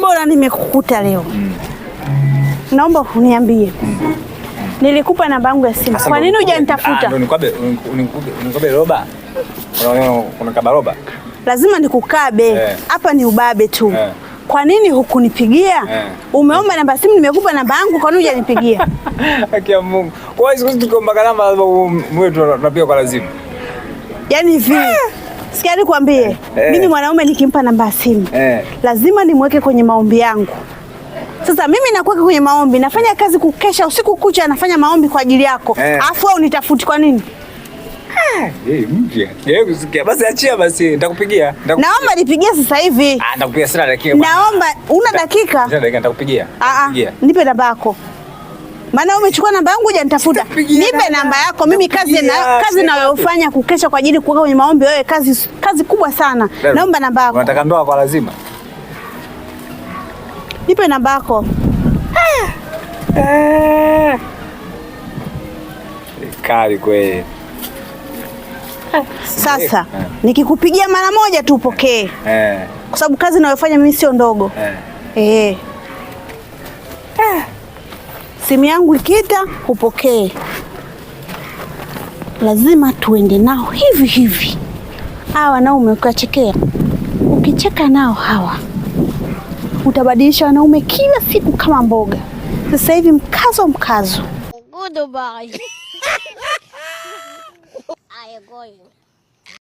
bora nimekukuta leo. Naomba uniambie. Nilikupa namba yangu ya simu. Kwa nini hujanitafuta? Ndio nikukabe roba. Kuna kaba roba. Lazima nikukabe. Hapa ni ubabe tu. Kwa nini hukunipigia? Umeomba namba simu, nimekupa namba yangu, kwa nini hujanipigia? Haki ya Mungu. Kwa hiyo siku tukiomba namba wewe tunapiga kwa lazima. Yaani hivi. Sikia nikwambie, mimi mwanaume nikimpa namba simu, lazima nimweke kwenye maombi yangu. Sasa mimi nakuweka kwenye maombi, nafanya kazi kukesha usiku kucha, nafanya maombi kwa ajili yako. Alafu wewe unitafuti kwa nini? Mpya. Kusikia. Basi achia basi, nitakupigia. Naomba nipigie sasa hivi. Nitakupigia sasa dakika. Naomba una dakika? Sasa dakika nitakupigia. Nipe namba yako. Maana umechukua namba yangu hujanitafuta. Nipe namba yako. Mimi kazi ninayofanya kukesha kwa ajili kuweka kwenye maombi, wewe kazi kubwa sana. Naomba namba yako. Unataka ndoa kwa lazima? Nipe namba yako. Kali kweli. Sasa nikikupigia mara moja tu upokee. Kwa sababu kazi ninayofanya mimi sio ndogo. Simu yangu ikita upokee. Lazima tuende nao hivi hivi. Hawa wanaume ukachekea. Ukicheka nao hawa, utabadilisha wanaume kila siku kama mboga. Sasa hivi mkazo. Goodbye. I am going.